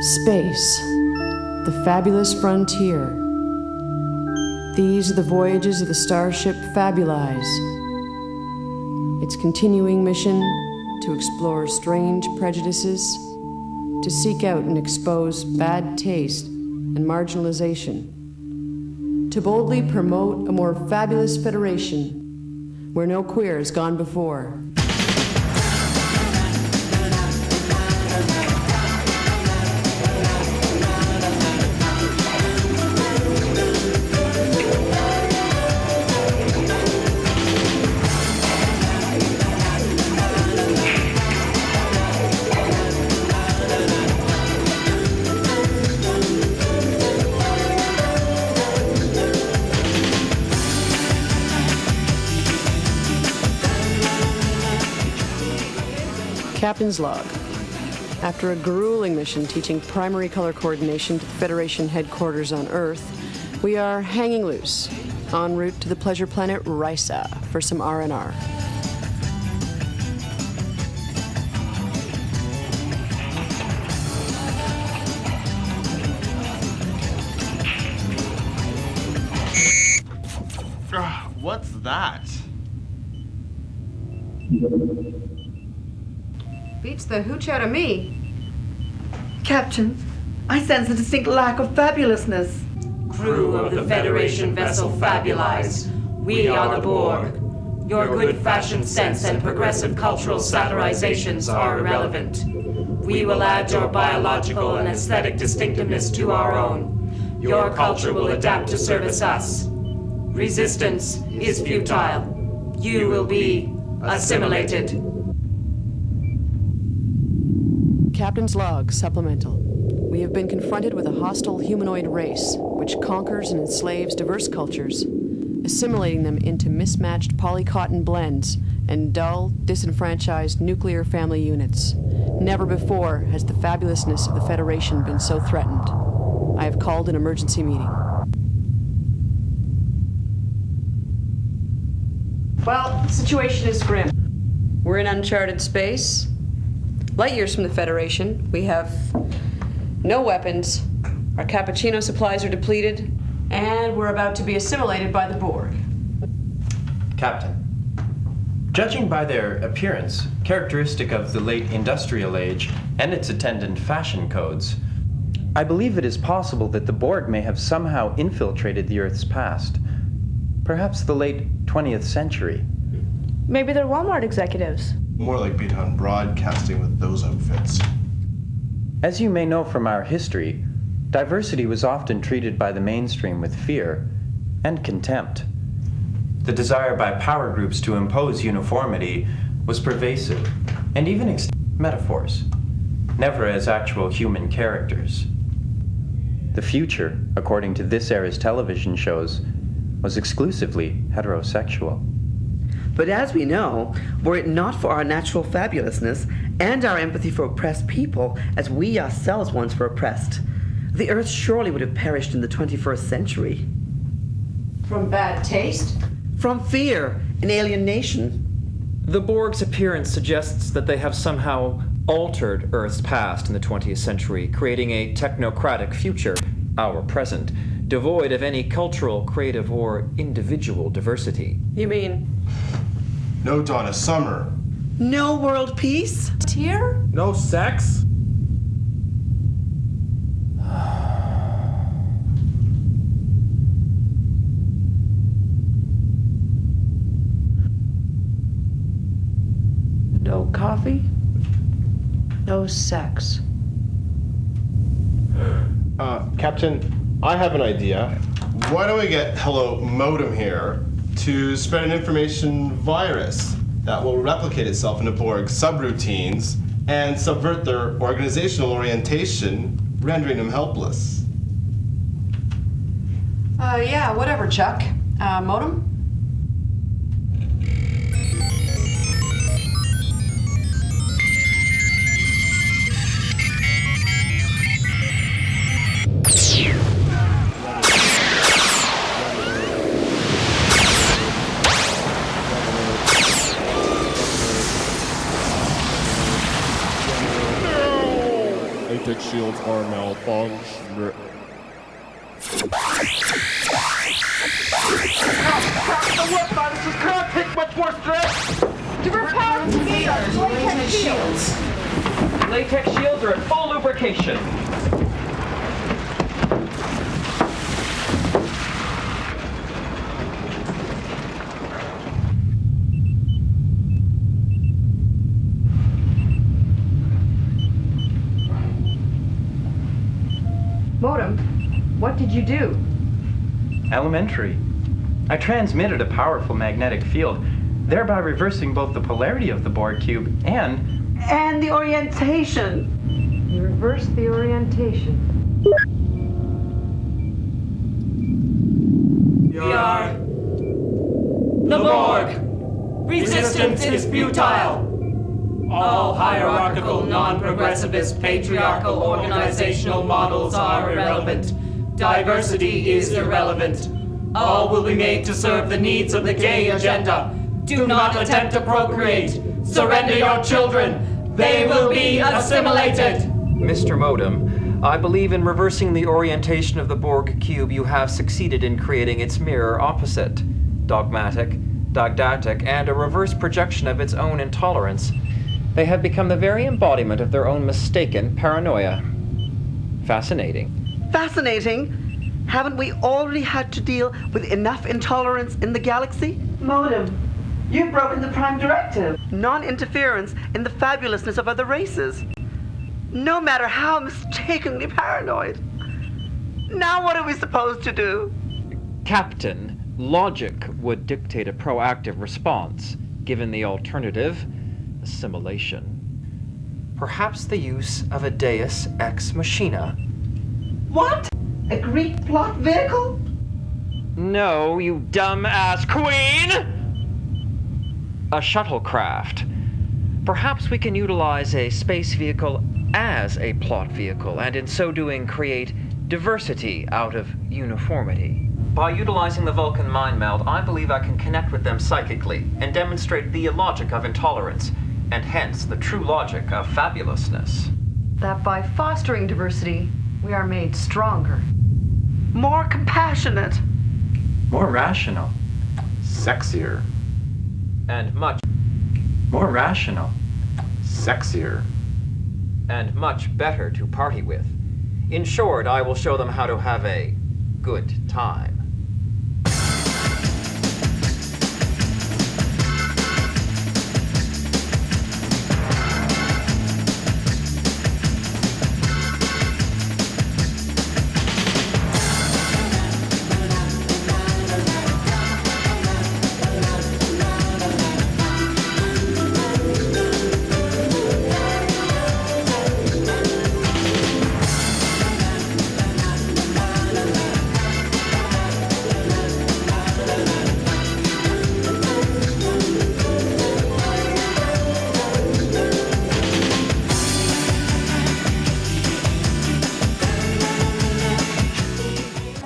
Space, the fabulous frontier. These are the voyages of the starship Fabulize. Its continuing mission to explore strange prejudices, to seek out and expose bad taste and marginalization, to boldly promote a more fabulous federation where no queer has gone before. Captain's log. After a grueling mission teaching primary color coordination to the Federation headquarters on Earth, we are hanging loose, en route to the pleasure planet Risa for some R&R. What's that? Beats the hooch out of me. Captain, I sense a distinct lack of fabulousness. Crew of the Federation vessel Fabulize, we are the Borg. Your good fashion sense and progressive cultural satirizations are irrelevant. We will add your biological and aesthetic distinctiveness to our own. Your culture will adapt to service us. Resistance is futile. You will be assimilated. Captain's log, supplemental. We have been confronted with a hostile humanoid race, which conquers and enslaves diverse cultures, assimilating them into mismatched polycotton blends and dull, disenfranchised nuclear family units. Never before has the fabulousness of the Federation been so threatened. I have called an emergency meeting. Well, the situation is grim. We're in uncharted space, light years from the Federation. We have no weapons, our cappuccino supplies are depleted, and we're about to be assimilated by the Borg. Captain, judging by their appearance, characteristic of the late industrial age and its attendant fashion codes, I believe it is possible that the Borg may have somehow infiltrated the Earth's past. Perhaps the late 20th century. Maybe they're Walmart executives. More like being on broadcasting with those outfits. As you may know from our history, diversity was often treated by the mainstream with fear and contempt. The desire by power groups to impose uniformity was pervasive, and even metaphors, never as actual human characters. The future, according to this era's television shows, was exclusively heterosexual. But as we know, were it not for our natural fabulousness and our empathy for oppressed people, as we ourselves once were oppressed, the Earth surely would have perished in the 21st century. From bad taste? From fear and alienation. The Borg's appearance suggests that they have somehow altered Earth's past in the 20th century, creating a technocratic future, our present, devoid of any cultural, creative, or individual diversity. You mean? No Donna Summer. No world peace? Here? No sex? No coffee? No sex. Captain, I have an idea. Why don't we get Hello Modem here to spread an information virus that will replicate itself into Borg subroutines and subvert their organizational orientation, rendering them helpless. Yeah, whatever, Chuck. Modem? latex shields are malfunctioning. This cannot take much more stress! Divert power to latex shields. Latex shields are at full lubrication. Modem, what did you do? Elementary. I transmitted a powerful magnetic field, thereby reversing both the polarity of the Borg cube and the orientation. You reversed the orientation. We are the Borg. Resistance is futile. All hierarchical, non-progressivist, patriarchal organizational models are irrelevant. Diversity is irrelevant. All will be made to serve the needs of the gay agenda. Do not attempt to procreate. Surrender your children. They will be assimilated. Mr. Modem, I believe in reversing the orientation of the Borg cube you have succeeded in creating its mirror opposite. Dogmatic, didactic, and a reverse projection of its own intolerance. They have become the very embodiment of their own mistaken paranoia. Fascinating. Fascinating. Haven't we already had to deal with enough intolerance in the galaxy? Modem, you've broken the Prime Directive. Non-interference in the fabulousness of other races. No matter how mistakenly paranoid. Now what are we supposed to do? Captain, logic would dictate a proactive response, given the alternative, assimilation. Perhaps the use of a deus ex machina. What? A Greek plot vehicle? No, you dumb-ass queen! A shuttlecraft. Perhaps we can utilize a space vehicle as a plot vehicle, and in so doing create diversity out of uniformity. By utilizing the Vulcan mind meld, I believe I can connect with them psychically and demonstrate the illogic of intolerance, and hence the true logic of fabulousness. That by fostering diversity, we are made stronger. More compassionate. more rational, Sexier. And much, more rational. Sexier. and much better to party with. In short, I will show them how to have a good time.